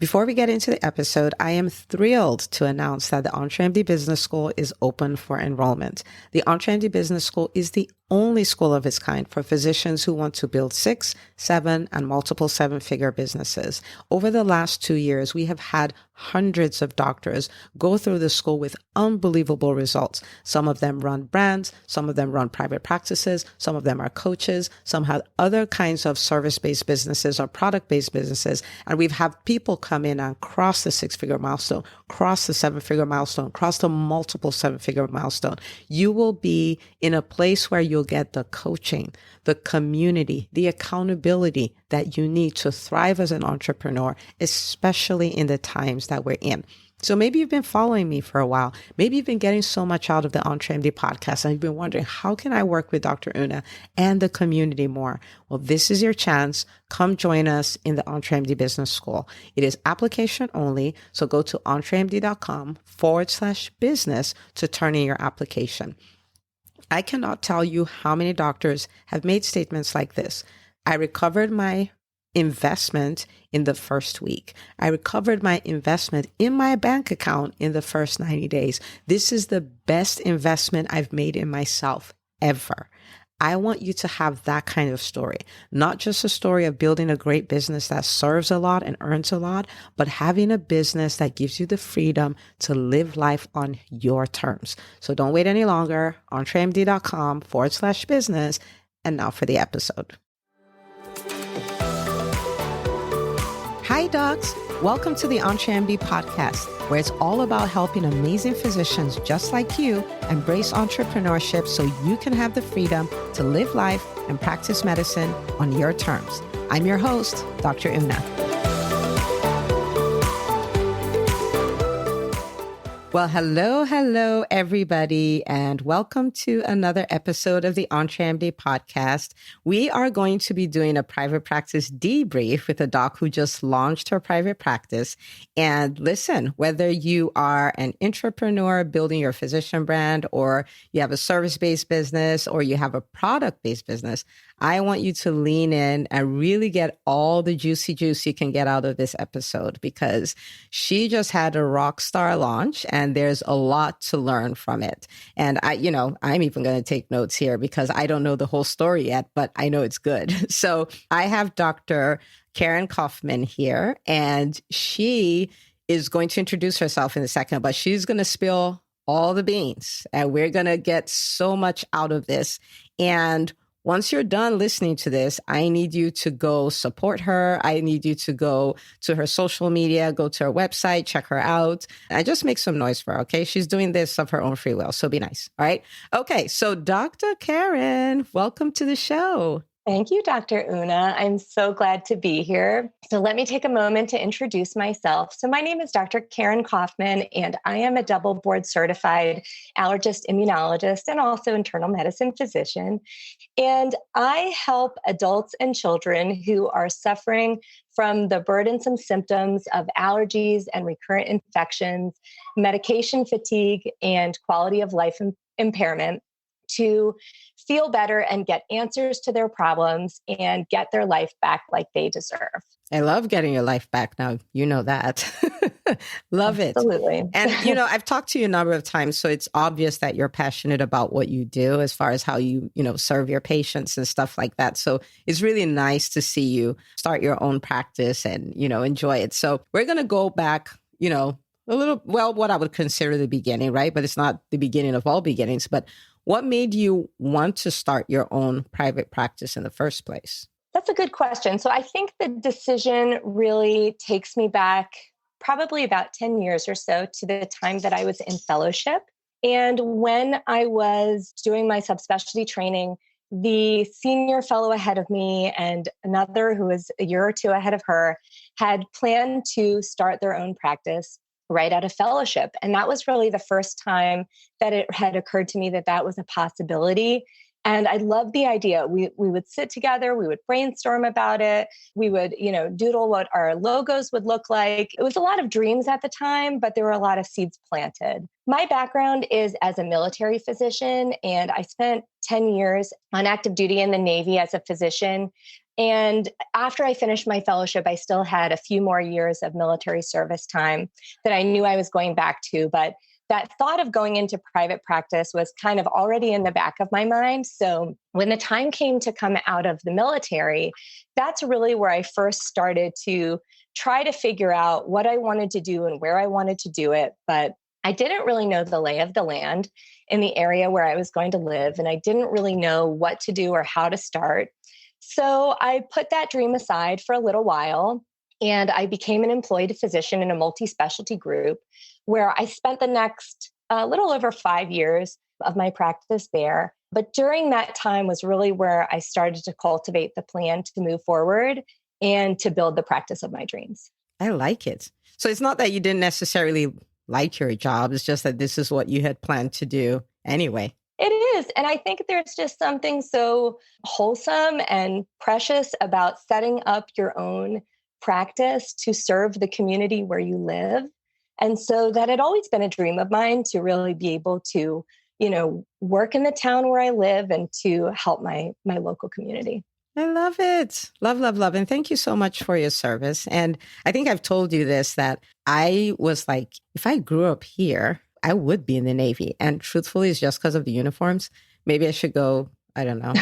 Before we get into the episode, I am thrilled to announce that the EntreMD Business School is open for enrollment. The EntreMD Business School is the only school of its kind for physicians who want to build 6, 7, and multiple 7-figure businesses. Over the last 2 years, we have had hundreds of doctors go through the school with unbelievable results. Some of them run brands, some of them run private practices, some of them are coaches, some have other kinds of service-based businesses or product-based businesses. And we've had people come in and cross the 6-figure milestone, cross the 7-figure milestone, cross the multiple 7-figure milestone. You will be in a place where you'll get the coaching, the community, the accountability that you need to thrive as an entrepreneur, especially in the times that we're in. So maybe you've been following me for a while. Maybe you've been getting so much out of the EntreMD podcast and you've been wondering, how can I work with Dr. Una and the community more? Well, this is your chance. Come join us in the EntreMD Business School. It is application only. So go to entremd.com/business to turn in your application. I cannot tell you how many doctors have made statements like this. I recovered my investment in the first week. I recovered my investment in my bank account in the first 90 days. This is the best investment I've made in myself ever. I want you to have that kind of story, not just a story of building a great business that serves a lot and earns a lot, but having a business that gives you the freedom to live life on your terms. So don't wait any longer. entremd.com/business. And now for the episode. Hi, docs. Welcome to the EntreMD Podcast, where it's all about helping amazing physicians just like you embrace entrepreneurship so you can have the freedom to live life and practice medicine on your terms. I'm your host, Dr. Una. Well, hello, everybody, and welcome to another episode of the EntreMD Podcast. We are going to be doing a private practice debrief with a doc who just launched her private practice. And listen, whether you are an entrepreneur building your physician brand, or you have a service-based business, or you have a product-based business, I want you to lean in and really get all the juicy juice you can get out of this episode, because she just had a rock star launch and there's a lot to learn from it. And I'm even going to take notes here because I don't know the whole story yet, but I know it's good. So I have Dr. Karen Kaufman here, and she is going to introduce herself in a second, but she's going to spill all the beans and we're going to get so much out of this. And once you're done listening to this, I need you to go support her. I need you to go to her social media, go to her website, check her out, and just make some noise for her, okay? She's doing this of her own free will, so be nice, all right? Okay, so Dr. Karen, welcome to the show. Thank you, Dr. Una. I'm so glad to be here. So let me take a moment to introduce myself. So my name is Dr. Karen Kaufman, and I am a double board certified allergist immunologist and also internal medicine physician. And I help adults and children who are suffering from the burdensome symptoms of allergies and recurrent infections, medication fatigue, and quality of life impairment to feel better and get answers to their problems and get their life back like they deserve. I love getting your life back now. You know that. Love it. Absolutely. And, I've talked to you a number of times, so it's obvious that you're passionate about what you do as far as how you, serve your patients and stuff like that. So it's really nice to see you start your own practice and, enjoy it. So we're going to go back, a little, what I would consider the beginning, right? But it's not the beginning of all beginnings. But what made you want to start your own private practice in the first place? That's a good question. So I think the decision really takes me back probably about 10 years or so to the time that I was in fellowship. And when I was doing my subspecialty training, the senior fellow ahead of me and another who was a year or two ahead of her had planned to start their own practice right out of fellowship. And that was really the first time that it had occurred to me that that was a possibility. And I loved the idea. We would sit together, we would brainstorm about it. We would, doodle what our logos would look like. It was a lot of dreams at the time, but there were a lot of seeds planted. My background is as a military physician, and I spent 10 years on active duty in the Navy as a physician. And after I finished my fellowship, I still had a few more years of military service time that I knew I was going back to. But that thought of going into private practice was kind of already in the back of my mind. So when the time came to come out of the military, that's really where I first started to try to figure out what I wanted to do and where I wanted to do it. But I didn't really know the lay of the land in the area where I was going to live, and I didn't really know what to do or how to start. So I put that dream aside for a little while, and I became an employed physician in a multi-specialty group where I spent the next little over 5 years of my practice there. But during that time was really where I started to cultivate the plan to move forward and to build the practice of my dreams. I like it. So it's not that you didn't necessarily like your job. It's just that this is what you had planned to do anyway. It is. And I think there's just something so wholesome and precious about setting up your own practice to serve the community where you live. And so that had always been a dream of mine to really be able to, work in the town where I live and to help my local community. I love it. Love, love, love. And thank you so much for your service. And I think I've told you this, that I was like, if I grew up here, I would be in the Navy. And truthfully, it's just because of the uniforms. Maybe I should go, I don't know,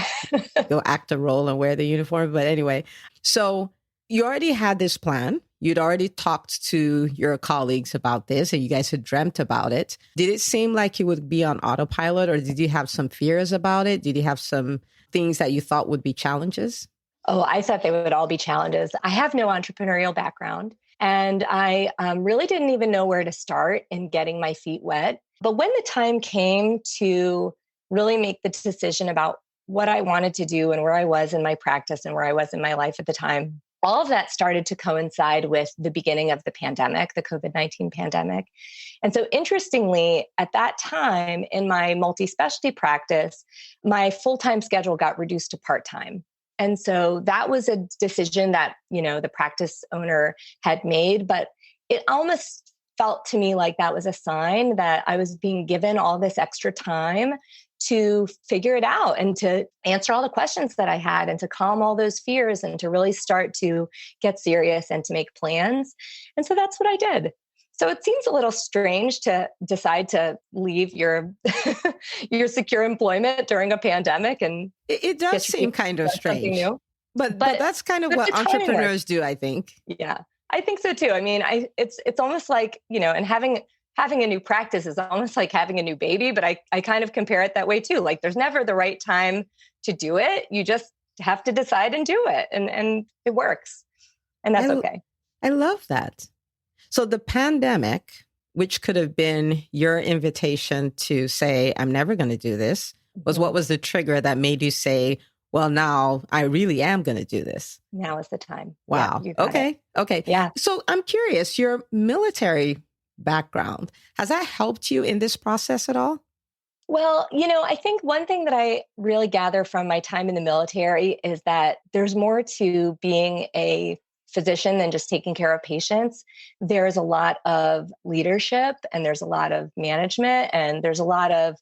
go act a role and wear the uniform. But anyway, so you already had this plan. You'd already talked to your colleagues about this and you guys had dreamt about it. Did it seem like you would be on autopilot, or did you have some fears about it? Did you have some things that you thought would be challenges? Oh, I thought they would all be challenges. I have no entrepreneurial background, and I really didn't even know where to start in getting my feet wet. But when the time came to really make the decision about what I wanted to do and where I was in my practice and where I was in my life at the time, all of that started to coincide with the beginning of the pandemic, the COVID-19 pandemic. And so interestingly, at that time in my multi-specialty practice, my full-time schedule got reduced to part-time. And so that was a decision that, the practice owner had made, but it almost felt to me like that was a sign that I was being given all this extra time to figure it out and to answer all the questions that I had and to calm all those fears and to really start to get serious and to make plans. And so that's what I did. So it seems a little strange to decide to leave your your secure employment during a pandemic, and it does seem kind of strange. New. But that's kind of what entrepreneurs do, I think. Yeah, I think so too. I mean, it's almost like, and having a new practice is almost like having a new baby, but I kind of compare it that way too. Like there's never the right time to do it. You just have to decide and do it, and it works. And that's okay. I love that. So the pandemic, which could have been your invitation to say, I'm never going to do this, was what was the trigger that made you say, well, now I really am going to do this? Now is the time. Wow. Yeah, okay. Yeah. So I'm curious, your military background, has that helped you in this process at all? Well, I think one thing that I really gather from my time in the military is that there's more to being a physician than just taking care of patients. There's a lot of leadership and there's a lot of management and there's a lot of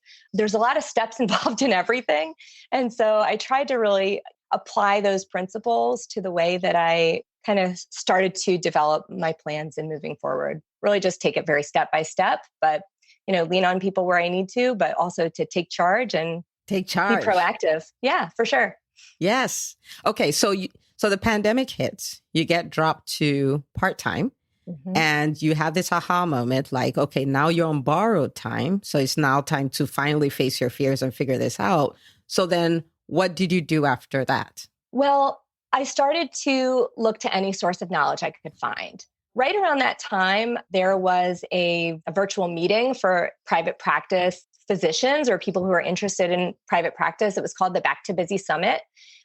steps involved in everything. And so I tried to really apply those principles to the way that I kind of started to develop my plans in moving forward. Really just take it very step by step, but lean on people where I need to, but also to take charge and be proactive. Yeah, for sure. Yes. Okay. So the pandemic hits, you get dropped to part-time, and you have this aha moment like, okay, now you're on borrowed time. So it's now time to finally face your fears and figure this out. So then what did you do after that? Well, I started to look to any source of knowledge I could find. Right around that time, there was a virtual meeting for private practice physicians or people who are interested in private practice. It was called the Back to Busy Summit,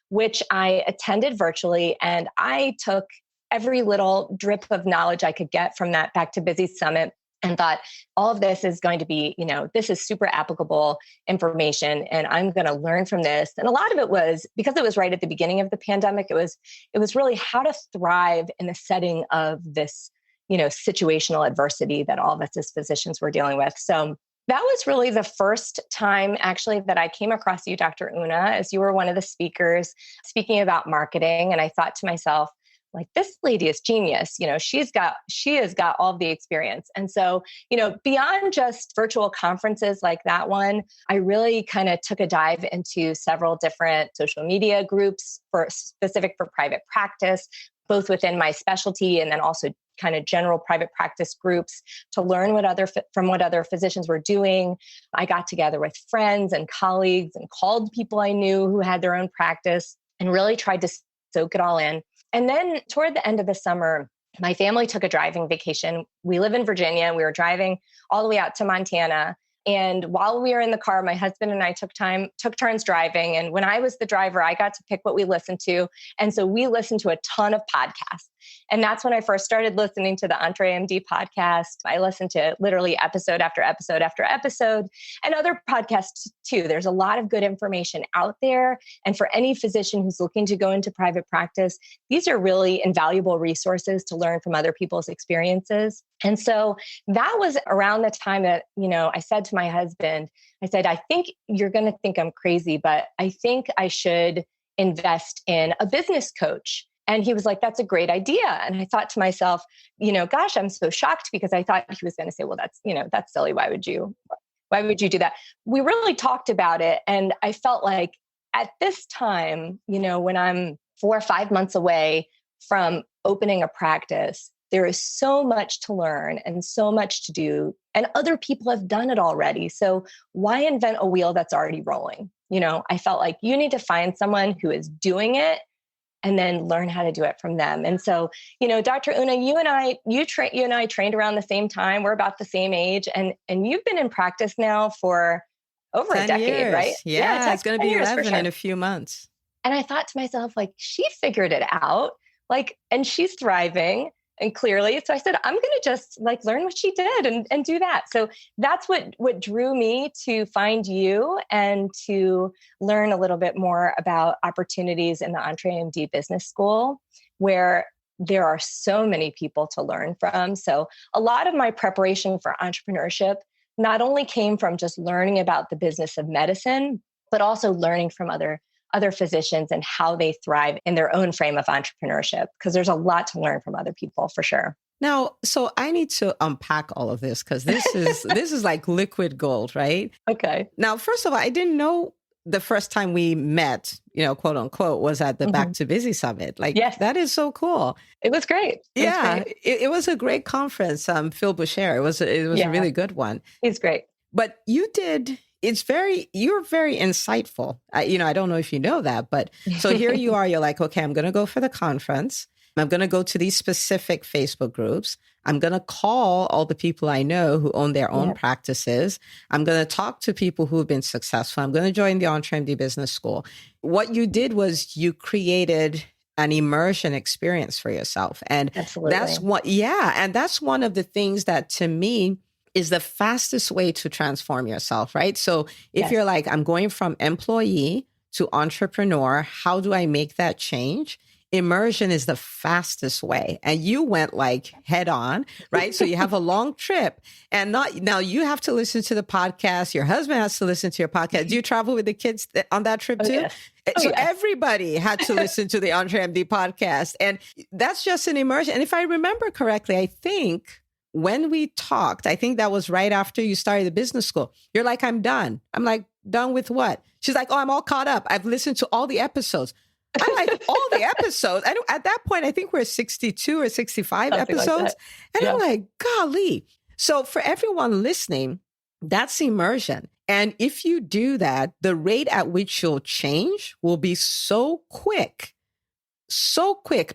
which I attended virtually. And I took every little drip of knowledge I could get from that Back to Busy Summit and thought, all of this is going to be, this is super applicable information and I'm going to learn from this. And a lot of it was, because it was right at the beginning of the pandemic, it was really how to thrive in the setting of this, situational adversity that all of us as physicians were dealing with. So That was really the first time actually that I came across you, Dr. Una, as you were one of the speakers speaking about marketing. And I thought to myself, like, this lady is genius. She has got all of the experience. And so, beyond just virtual conferences like that one, I really kind of took a dive into several different social media groups specific for private practice, both within my specialty and then also kind of general private practice groups to learn from what other physicians were doing. I got together with friends and colleagues and called people I knew who had their own practice and really tried to soak it all in. And then toward the end of the summer, my family took a driving vacation. We live in Virginia. We were driving all the way out to Montana. And while we were in the car, my husband and I took turns driving. And when I was the driver, I got to pick what we listened to. And so we listened to a ton of podcasts. And that's when I first started listening to the EntreMD podcast. I listened to literally episode after episode after episode, and other podcasts too. There's a lot of good information out there. And for any physician who's looking to go into private practice, these are really invaluable resources to learn from other people's experiences. And so that was around the time that, I said to my husband, I said, I think you're going to think I'm crazy, but I think I should invest in a business coach. And he was like, that's a great idea. And I thought to myself, gosh, I'm so shocked because I thought he was going to say, well, that's silly. Why would you do that? We really talked about it. And I felt like at this time, when I'm 4 or 5 months away from opening a practice, there is so much to learn and so much to do. And other people have done it already. So why invent a wheel that's already rolling? I felt like you need to find someone who is doing it and then learn how to do it from them. And so, Dr. Una, you and I trained around the same time. We're about the same age, and you've been in practice now for over a decade, years. Right? Yeah, it's going to be 11 in a few months. And I thought to myself, like, she figured it out, and she's thriving. And clearly, so I said, I'm going to just learn what she did and do that. So that's what drew me to find you and to learn a little bit more about opportunities in the EntreMD Business School, where there are so many people to learn from. So a lot of my preparation for entrepreneurship not only came from just learning about the business of medicine, but also learning from other physicians and how they thrive in their own frame of entrepreneurship, because there's a lot to learn from other people for sure. Now, so I need to unpack all of this because this is like liquid gold, right? Okay. Now, first of all, I didn't know the first time we met, quote unquote, was at the Back to Busy Summit. Yes. That is so cool. It was great. It was a great conference. Phil Boucher, it was a really good one. He's great. But you're very insightful. I don't know if you know that, but so here you are, you're like, okay, I'm going to go for the conference. I'm going to go to these specific Facebook groups. I'm going to call all the people I know who own their own practices. I'm going to talk to people who've been successful. I'm going to join the EntreMD Business School. What you did was you created an immersion experience for yourself. And Absolutely. That's one of the things that to me is the fastest way to transform yourself, right? So if you're like, I'm going from employee to entrepreneur, how do I make that change? Immersion is the fastest way. And you went head on, right? So you have a long trip and now you have to listen to the podcast. Your husband has to listen to your podcast. Do you travel with the kids on that trip too? Yes. Everybody had to listen to the EntreMD podcast. And that's just an immersion. And if I remember correctly, I think when we talked, I think that was right after you started the business school. You're like, I'm done. I'm like, done with what? She's like, oh, I'm all caught up. I've listened to all the episodes. I'm like, all the episodes? At that point, I think we're 62 or 65 Something episodes. And I'm like, golly. So for everyone listening, that's immersion. And if you do that, the rate at which you'll change will be so quick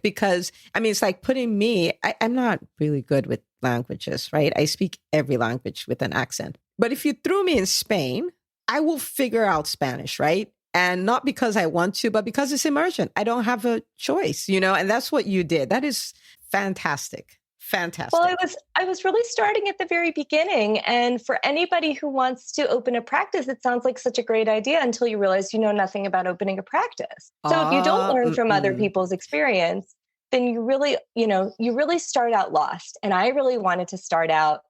because, it's like putting me, I'm not really good with languages, right? I speak every language with an accent. But if you threw me in Spain, I will figure out Spanish, right? And not because I want to, but because it's immersion. I don't have a choice, and that's what you did. That is fantastic. Fantastic. Well, I was really starting at the very beginning. And for anybody who wants to open a practice, it sounds like such a great idea until you realize you know nothing about opening a practice. So if you don't learn from other people's experience, then you really start out lost. And I really wanted to start out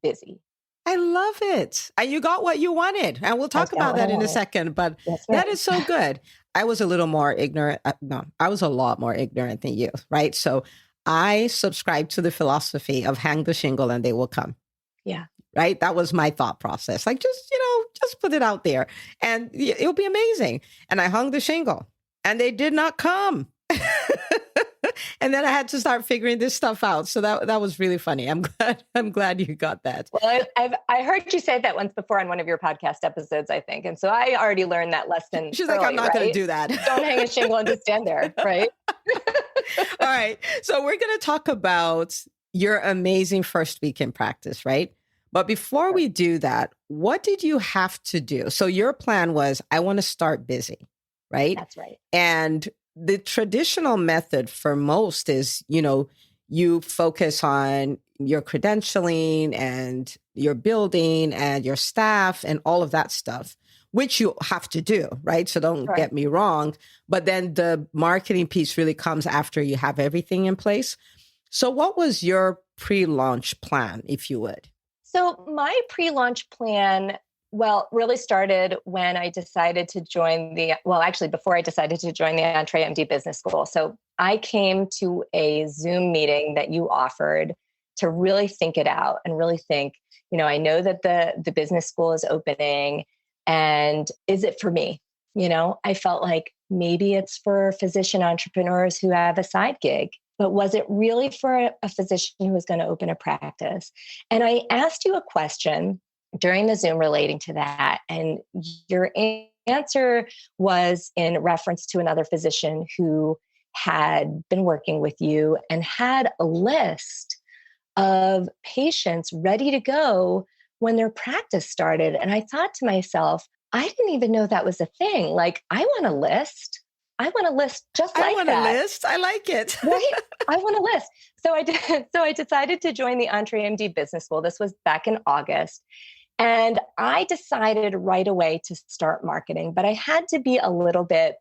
busy. I love it. And you got what you wanted. And we'll talk about that in a second, but Yes, that is so good. I was a little more ignorant. No, I was a lot more ignorant than you, right? So I subscribe to the philosophy of hang the shingle and they will come. Yeah. Right. That was my thought process. Like, just put it out there and it'll be amazing. And I hung the shingle and they did not come. And then I had to start figuring this stuff out. So that was really funny. I'm glad you got that. Well, I heard you say that once before on one of your podcast episodes, I think. And so I already learned that lesson. She's early, like, I'm not going to do that. Don't hang a shingle and just stand there. Right. All right. So we're going to talk about your amazing first week in practice, right? But before we do that, what did you have to do? So your plan was, I want to start busy, right? That's right. And the traditional method for most is, you focus on your credentialing and your building and your staff and all of that stuff, which you have to do, right? So don't get me wrong. But then the marketing piece really comes after you have everything in place. So what was your pre-launch plan, if you would? So my pre-launch plan, really started when I decided to join before I decided to join the EntreMD Business School. So I came to a Zoom meeting that you offered to really think it out and really think, I know that the business school is opening, and is it for me? I felt like maybe it's for physician entrepreneurs who have a side gig. But was it really for a physician who was going to open a practice? And I asked you a question during the Zoom relating to that. And your answer was in reference to another physician who had been working with you and had a list of patients ready to go when their practice started. And I thought to myself, I didn't even know that was a thing. Like, I want a list. I want a list just like that. I want a list. I like it. Right? I want a list. So I did. So I decided to join the EntreMD Business School. This was back in August. And I decided right away to start marketing, but I had to be a little bit,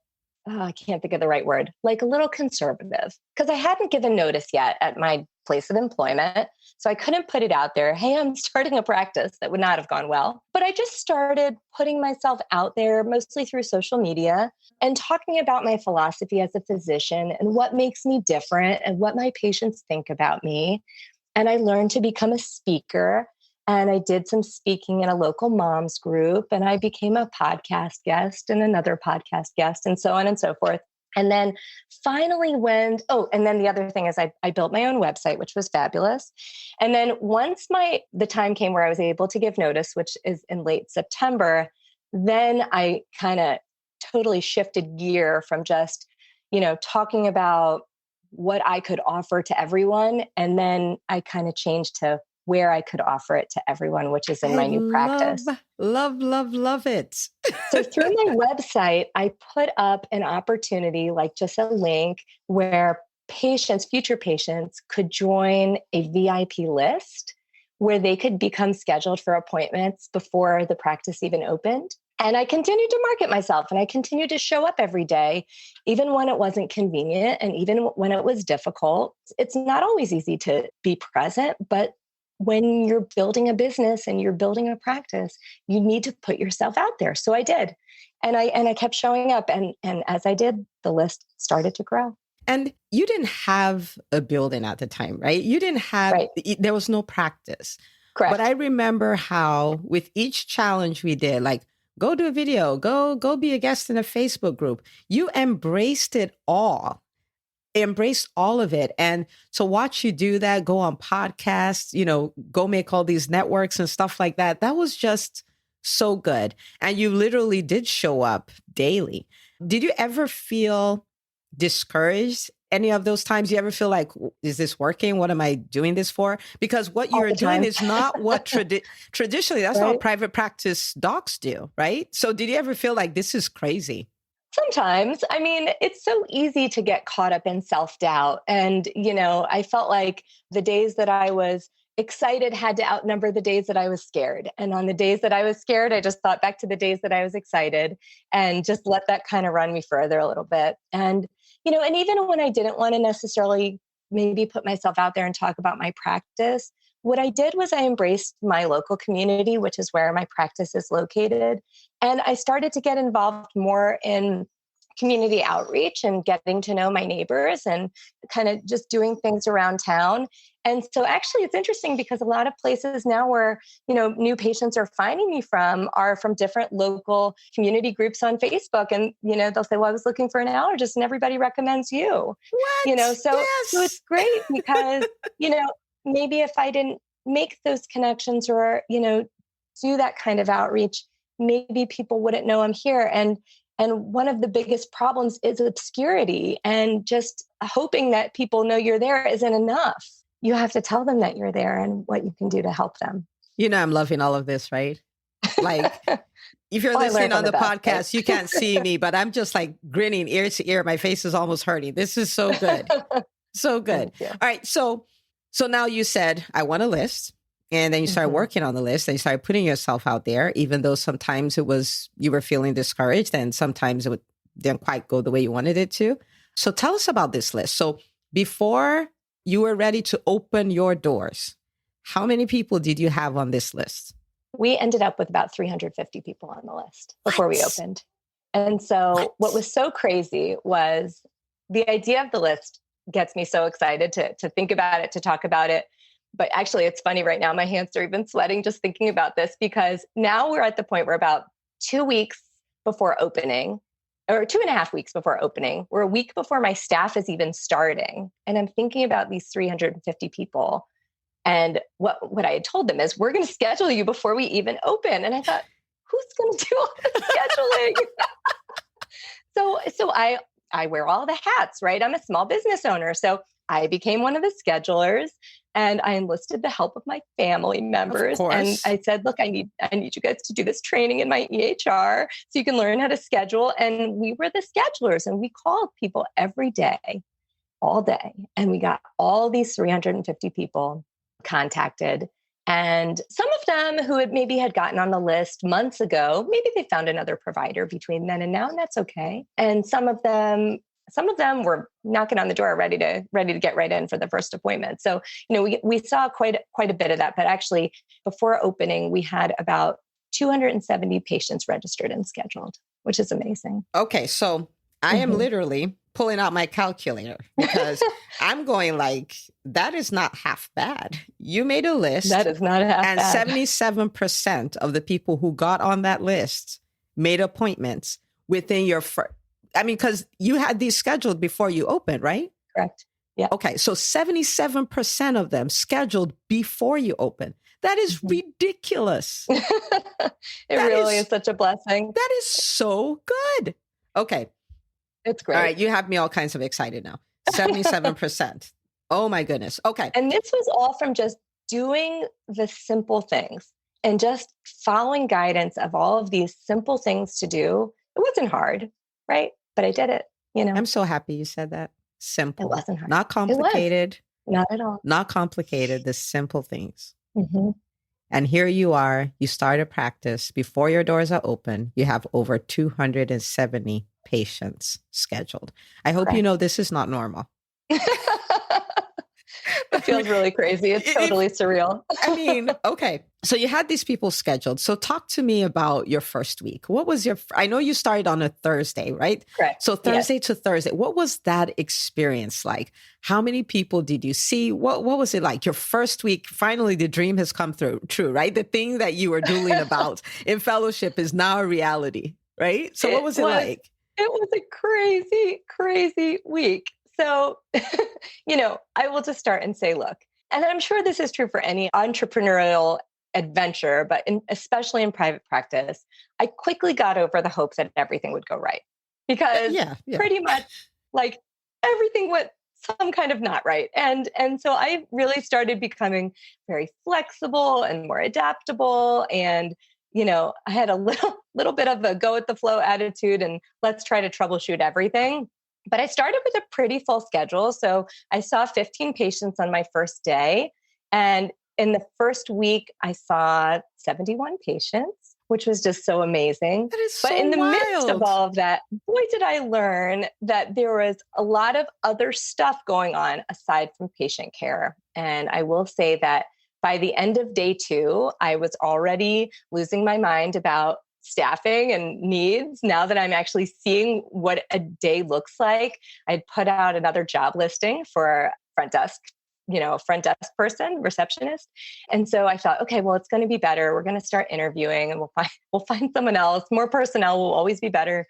I can't think of the right word, like a little conservative, because I hadn't given notice yet at my place of employment. So I couldn't put it out there. Hey, I'm starting a practice. That would not have gone well. But I just started putting myself out there, mostly through social media, and talking about my philosophy as a physician and what makes me different and what my patients think about me. And I learned to become a speaker. And I did some speaking in a local moms group, and I became a podcast guest and another podcast guest, and so on and so forth. And then finally and then the other thing is I built my own website, which was fabulous. And then once the time came where I was able to give notice, which is in late September, then I kind of totally shifted gear from just, talking about what I could offer to everyone. And then I kind of changed to where I could offer it to everyone, which is in my new practice. Love it. So through my website, I put up an opportunity, like just a link where future patients could join a VIP list where they could become scheduled for appointments before the practice even opened. And I continued to market myself, and I continued to show up every day, even when it wasn't convenient and even when it was difficult. It's not always easy to be present, but when you're building a business and you're building a practice, you need to put yourself out there. So I did. And I kept showing up. And as I did, the list started to grow. And you didn't have a building at the time, right? You didn't have, There was no practice. Correct. But I remember how with each challenge we did, like go do a video, go be a guest in a Facebook group, you embraced it all. Embrace all of it. And to watch you do that, go on podcasts, go make all these networks and stuff like that. That was just so good. And you literally did show up daily. Did you ever feel discouraged any of those times? You ever feel like, is this working? What am I doing this for? Because what you're doing is not what traditionally, that's not what private practice docs do, right? So did you ever feel like this is crazy? Sometimes. I mean, it's so easy to get caught up in self-doubt. And, I felt like the days that I was excited had to outnumber the days that I was scared. And on the days that I was scared, I just thought back to the days that I was excited and just let that kind of run me further a little bit. And, and even when I didn't want to necessarily maybe put myself out there and talk about my practice, what I did was I embraced my local community, which is where my practice is located. And I started to get involved more in community outreach and getting to know my neighbors and kind of just doing things around town. And so actually it's interesting because a lot of places now where, new patients are finding me from are from different local community groups on Facebook. And, they'll say, well, I was looking for an allergist and everybody recommends you. What? So it's great because, maybe if I didn't make those connections or, do that kind of outreach, maybe people wouldn't know I'm here. And one of the biggest problems is obscurity, and just hoping that people know you're there isn't enough. You have to tell them that you're there and what you can do to help them. I'm loving all of this, right? Like, if you're listening on the podcast, right? You can't see me, but I'm just like grinning ear to ear. My face is almost hurting. This is so good. So good. All right. So now you said, I want a list. And then you started working on the list and you started putting yourself out there, even though sometimes you were feeling discouraged and sometimes it didn't quite go the way you wanted it to. So tell us about this list. So before you were ready to open your doors, how many people did you have on this list? We ended up with about 350 people on the list before we opened. And so what was so crazy was the idea of the list gets me so excited to think about it, to talk about it. But actually, it's funny right now. My hands are even sweating just thinking about this, because now we're at the point where about 2 weeks before opening, or 2.5 weeks before opening, we're a week before my staff is even starting. And I'm thinking about these 350 people. And what I had told them is, we're going to schedule you before we even open. And I thought, who's going to do all the scheduling? So I wear all the hats, right? I'm a small business owner. So I became one of the schedulers, and I enlisted the help of my family members. And I said, look, I need you guys to do this training in my EHR so you can learn how to schedule. And we were the schedulers, and we called people every day, all day. And we got all these 350 people contacted. And some of them who had gotten on the list months ago, maybe they found another provider between then and now, and that's okay. And some of them were knocking on the door, ready to get right in for the first appointment. So, we saw quite a bit of that. But actually, before opening, we had about 270 patients registered and scheduled, which is amazing. Okay, so I am literally pulling out my calculator because I'm going like, that is not half bad. You made a list. That is not half bad. And 77% of the people who got on that list made appointments within your because you had these scheduled before you opened, right? Correct. Yeah. Okay. So 77% of them scheduled before you open. That is ridiculous. It really is such a blessing. That is so good. Okay. It's great. All right. You have me all kinds of excited now. 77%. Oh my goodness. Okay. And this was all from just doing the simple things and just following guidance of all of these simple things to do. It wasn't hard, right? But I did it, I'm so happy you said that. Simple. It wasn't hard. Not complicated. Not at all. Not complicated. The simple things. And here you are. You start a practice. Before your doors are open, you have over 270 patients scheduled. I hope you know this is not normal. It feels really crazy. It's totally surreal. Okay. So you had these people scheduled. So talk to me about your first week. What was I know you started on a Thursday, right? Correct. So Thursday to Thursday, what was that experience like? How many people did you see? What was it like? Your first week, finally the dream has come true, right? The thing that you were doodling about in fellowship is now a reality, right? So what was it like? It was a crazy, crazy week. So, I will just start and say, look, and I'm sure this is true for any entrepreneurial adventure, but especially in private practice, I quickly got over the hope that everything would go right, because pretty much like everything went some kind of not right. And so I really started becoming very flexible and more adaptable. And, I had a little bit of a go with the flow attitude and let's try to troubleshoot everything. But I started with a pretty full schedule. So I saw 15 patients on my first day. And in the first week, I saw 71 patients, which was just so amazing. That is so But in the wild. midst of all of that, boy, did I learn that there was a lot of other stuff going on aside from patient care. And I will say that by the end of day 2, I was already losing my mind about staffing and needs. Now that I'm actually seeing what a day looks like, I'd put out another job listing for front desk person, receptionist. And so I thought, okay, well, it's going to be better. We're going to start interviewing and we'll find someone else. More personnel will always be better.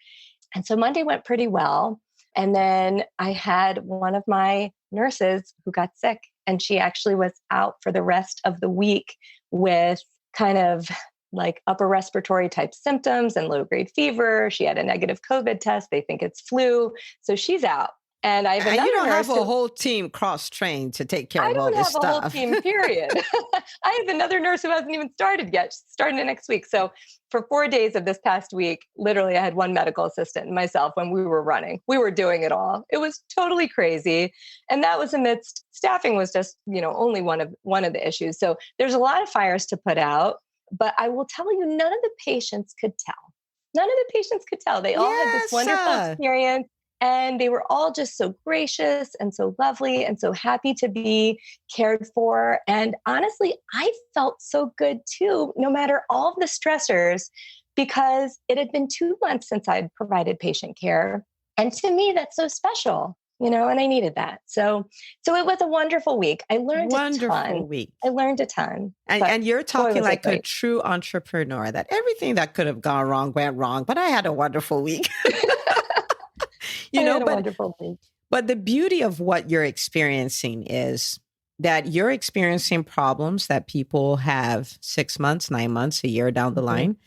And so Monday went pretty well. And then I had one of my nurses who got sick, and she actually was out for the rest of the week with kind of like upper respiratory type symptoms and low grade fever. She had a negative COVID test. They think it's flu. So she's out. And I have another you don't nurse have a whole team cross-trained to take care of all this stuff. I don't have a whole team, period. I have another nurse who hasn't even started yet. She's starting next week. So for 4 days of this past week, literally I had one medical assistant and myself when we were running. We were doing it all. It was totally crazy. And that was amidst staffing was just, only one of the issues. So there's a lot of fires to put out. But I will tell you, none of the patients could tell. None of the patients could tell. They all had this wonderful experience. And they were all just so gracious and so lovely and so happy to be cared for. And honestly, I felt so good too, no matter all of the stressors, because it had been 2 months since I'd provided patient care. And to me, that's so special, and I needed that. So it was a wonderful week. I learned a ton. I learned a ton. And you're talking like a true entrepreneur, that everything that could have gone wrong went wrong, but I had a wonderful week. But the beauty of what you're experiencing is that you're experiencing problems that people have 6 months, 9 months, a year down the line.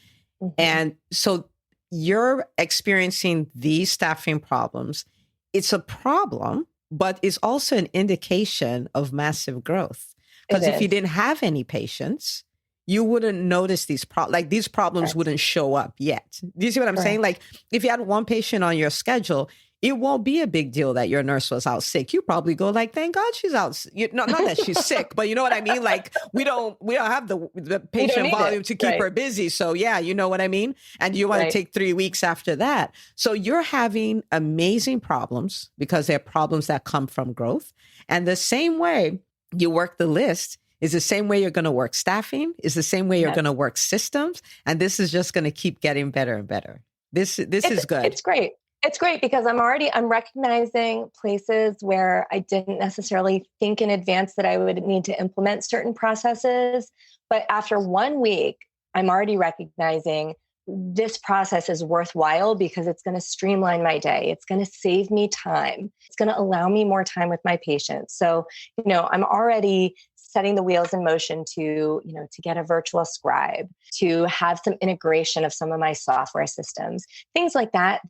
Mm-hmm. And so you're experiencing these staffing problems. It's a problem, but it's also an indication of massive growth. Because if you didn't have any patients, you wouldn't notice these problems. These problems wouldn't show up yet. Do you see what I'm saying? Like if you had one patient on your schedule, it won't be a big deal that your nurse was out sick. You probably go like, thank God she's out. Not that she's sick, but you know what I mean? Like we don't have the patient volume to keep her busy. So yeah, you know what I mean? And you want to take 3 weeks after that. So you're having amazing problems because they're problems that come from growth. And the same way you work the list is the same way you're going to work staffing, is the same way you're going to work systems. And this is just going to keep getting better and better. This is good. It's great. It's great because I'm recognizing places where I didn't necessarily think in advance that I would need to implement certain processes. But after 1 week, I'm already recognizing this process is worthwhile because it's going to streamline my day. It's going to save me time. It's going to allow me more time with my patients. So, I'm already setting the wheels in motion to get a virtual scribe, to have some integration of some of my software systems, things like that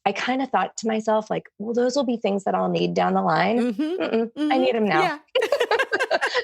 I kind of thought to myself, like, well, those will be things that I'll need down the line. I need them now. Yeah.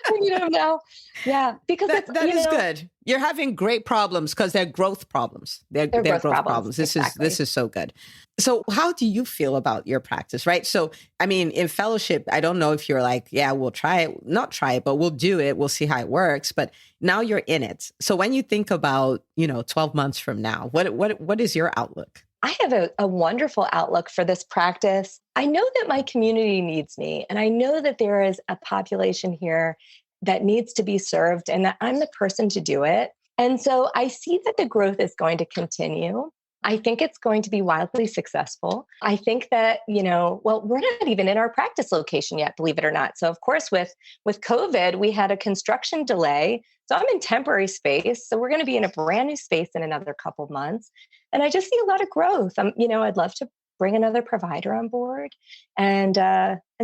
I need them now. Yeah. Because that is good. You're having great problems because they're growth problems. They're growth problems. This is so good. So how do you feel about your practice, right? So, I mean, in fellowship, I don't know if you're like, yeah, we'll try it, not try it, but we'll do it. We'll see how it works. But now you're in it. So when you think about, 12 months from now, what is your outlook? I have a wonderful outlook for this practice. I know that my community needs me, and I know that there is a population here that needs to be served and that I'm the person to do it. And so I see that the growth is going to continue. I think it's going to be wildly successful. I think that, we're not even in our practice location yet, believe it or not. So of course, with COVID, we had a construction delay. So I'm in temporary space. So we're going to be in a brand new space in another couple of months. And I just see a lot of growth. I'd love to bring another provider on board and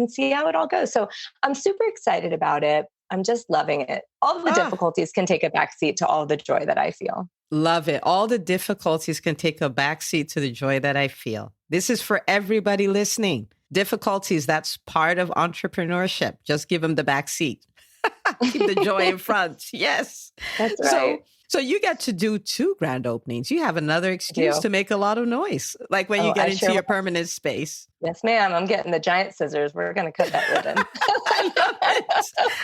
see how it all goes. So I'm super excited about it. I'm just loving it. All of the difficulties can take a backseat to all the joy that I feel. Love it. All the difficulties can take a backseat to the joy that I feel. This is for everybody listening. Difficulties, that's part of entrepreneurship. Just give them the backseat. Keep the joy in front. Yes. That's right. So you get to do 2 grand openings. You have another excuse to make a lot it. Like when you get into your permanent space. Yes, ma'am. I'm getting the giant scissors. We're going to cut that ribbon.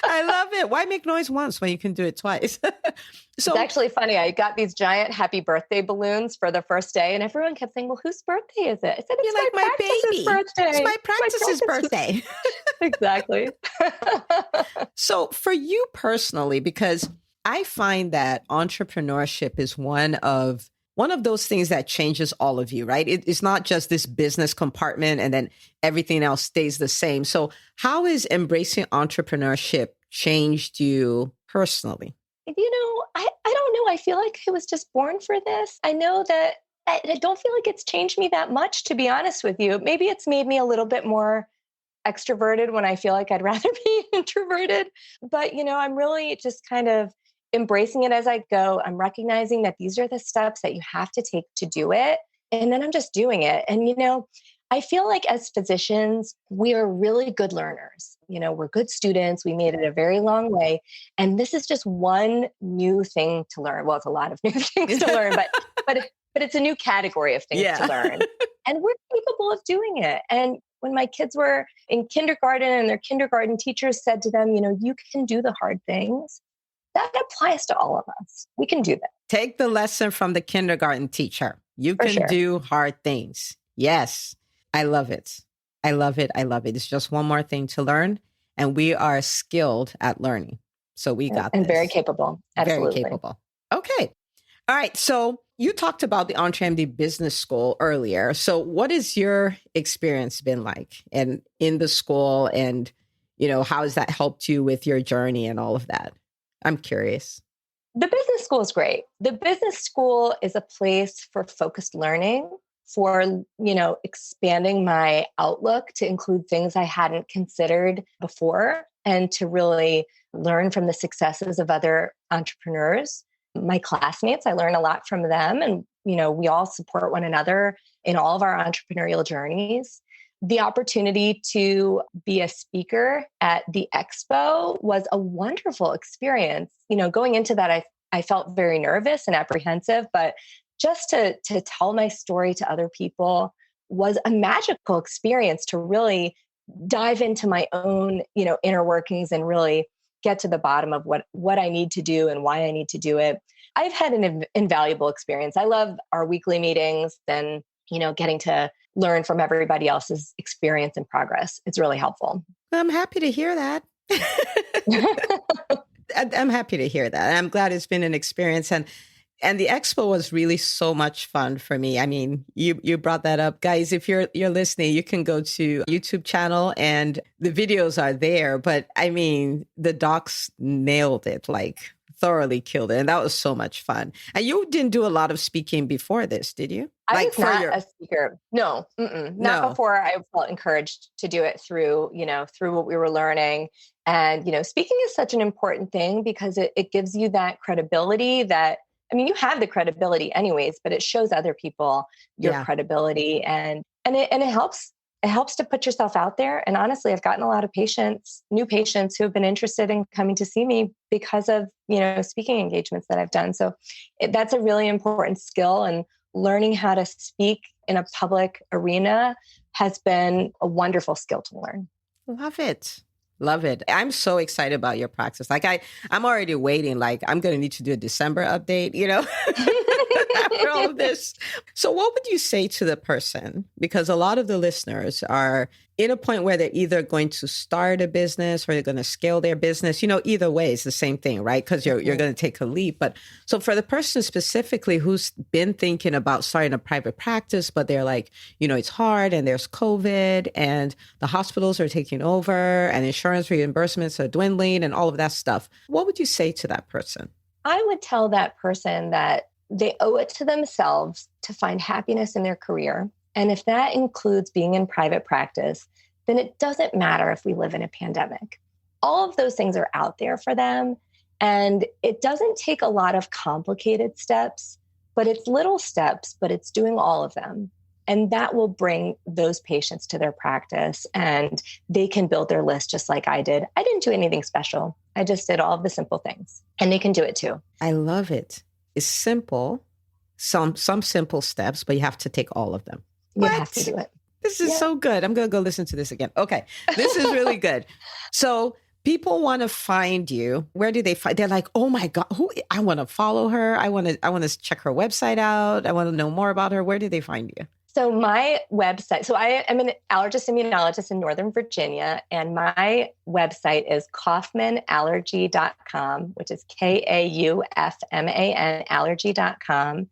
I love it. Why make noise once when you can do it twice? So, it's actually funny. I got these giant happy birthday balloons for the first day, and everyone kept saying, well, whose birthday is it? I said, it's my practice's birthday. It's my practice's birthday. Exactly. So for you personally, because I find that entrepreneurship is one of those things that changes all of you, right? It's not just this business compartment and then everything else stays the same. So how has embracing entrepreneurship changed you personally? I don't know. I feel like I was just born for this. I know that I don't feel like it's changed me that much, to be honest with you. Maybe it's made me a little bit more extroverted when I feel like I'd rather be introverted. But, I'm really just kind of embracing it as I go. I'm recognizing that these are the steps that you have to take to do it. And then I'm just doing it. And, I feel like as physicians, we are really good learners. We're good students. We made it a very long way. And this is just one new thing to learn. Well, it's a lot of new things to learn, but it's a new category of things to learn. And we're capable of doing it. And when my kids were in kindergarten and their kindergarten teachers said to them, you can do the hard things, that applies to all of us. We can do that. Take the lesson from the kindergarten teacher. You can do hard things. Yes. I love it. I love it. I love it. It's just one more thing to learn. And we are skilled at learning. So we got this. And very capable. Absolutely. Very capable. Okay. All right. So you talked about the EntreMD Business School earlier. So what has your experience been like in the school, and, how has that helped you with your journey and all of that? I'm curious. The business school is great. The business school is a place for focused learning, for, expanding my outlook to include things I hadn't considered before, and to really learn from the successes of other entrepreneurs. My classmates, I learn a lot from them. And, we all support one another in all of our entrepreneurial journeys. The opportunity to be a speaker at the expo was a wonderful experience. Going into that, I felt very nervous and apprehensive, but just to tell my story to other people was a magical experience, to really dive into my own, inner workings and really get to the bottom of what I need to do and why I need to do it. I've had an invaluable experience. I love our weekly meetings and, getting to learn from everybody else's experience and progress. It's really helpful. I'm happy to hear that. I'm happy to hear that. I'm glad it's been an experience. And the expo was really so much fun for me. I mean, you brought that up. Guys, if you're listening, you can go to YouTube channel and the videos are there. But I mean, the docs nailed it, like thoroughly killed it. And that was so much fun. And you didn't do a lot of speaking before this, did you? I was not a speaker. No, not before I felt encouraged to do it through what we were learning. And, speaking is such an important thing because it gives you that credibility that, you have the credibility anyways, but it shows other people your credibility, and it helps to put yourself out there. And honestly, I've gotten a lot of new patients who have been interested in coming to see me because of, speaking engagements that I've done. So that's a really important skill, and learning how to speak in a public arena has been a wonderful skill to learn. Love it. Love it. I'm so excited about your practice. Like I'm already waiting. Like I'm going to need to do a December update, after all of this. So what would you say to the person? Because a lot of the listeners are in a point where they're either going to start a business or they're going to scale their business. Either way, it's the same thing, right? Because you're going to take a leap. But so for the person specifically who's been thinking about starting a private practice, but they're like, it's hard and there's COVID and the hospitals are taking over and insurance reimbursements are dwindling and all of that stuff. What would you say to that person? I would tell that person that they owe it to themselves to find happiness in their career. And if that includes being in private practice, then it doesn't matter if we live in a pandemic. All of those things are out there for them. And it doesn't take a lot of complicated steps, but it's little steps, but it's doing all of them. And that will bring those patients to their practice, and they can build their list just like I did. I didn't do anything special. I just did all of the simple things, and they can do it too. I love it. It's simple, some simple steps, but you have to take all of them. You have to do it. This is so good. I'm going to go listen to this again. Okay. This is really good. So people want to find you. Where do they find? They're like, oh my God, I want to follow her. I want to check her website out. I want to know more about her. Where do they find you? So my website, so I am an allergist immunologist in Northern Virginia, and my website is kaufmanallergy.com, which is Kaufman allergy.com.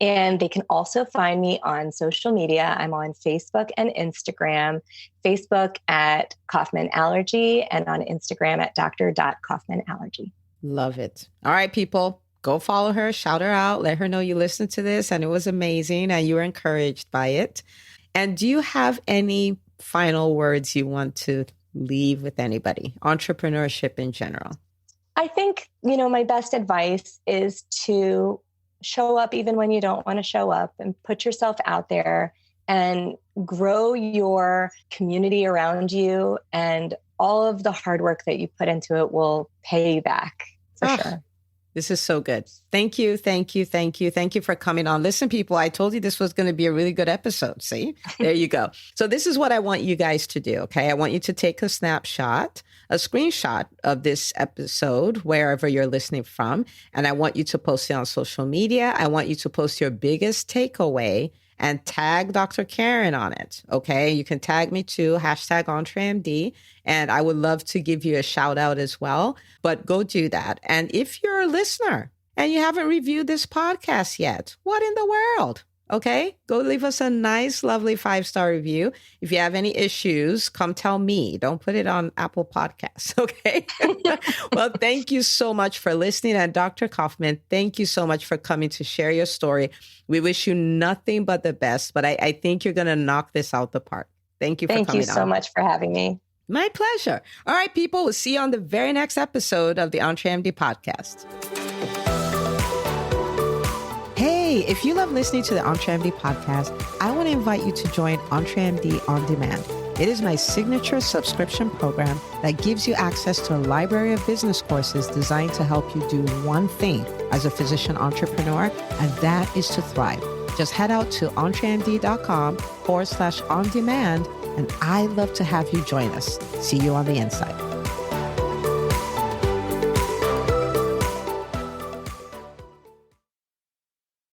And they can also find me on social media. I'm on Facebook and Instagram. Facebook at Kaufman Allergy and on Instagram at dr.kaufmanallergy. Love it. All right, people. Go follow her, shout her out, let her know you listened to this and it was amazing and you were encouraged by it. And do you have any final words you want to leave with anybody? Entrepreneurship in general. I think, my best advice is to show up even when you don't want to show up and put yourself out there and grow your community around you. And all of the hard work that you put into it will pay you back for sure. This is so good. Thank you. Thank you. Thank you. Thank you for coming on. Listen, people, I told you this was going to be a really good episode. See, there you go. So this is what I want you guys to do. Okay. I want you to take a screenshot of this episode, wherever you're listening from. And I want you to post it on social media. I want you to post your biggest takeaway and tag Dr. Karen on it. Okay. You can tag me too, #EntreMD. And I would love to give you a shout out as well, but go do that. And if you're a listener and you haven't reviewed this podcast yet, what in the world? Okay. Go leave us a nice, lovely 5-star review. If you have any issues, come tell me. Don't put it on Apple Podcasts. Okay. Well, thank you so much for listening. And Dr. Kaufman, thank you so much for coming to share your story. We wish you nothing but the best, but I think you're going to knock this out the park. Thank you for coming on. Thank you so much for having me. My pleasure. All right, people, we'll see you on the very next episode of the EntreMD Podcast. Hey, if you love listening to the EntreMD Podcast, I want to invite you to join EntreMD On Demand. It is my signature subscription program that gives you access to a library of business courses designed to help you do one thing as a physician entrepreneur, and that is to thrive. Just head out to EntreMD.com/on-demand, and I'd love to have you join us. See you on the inside.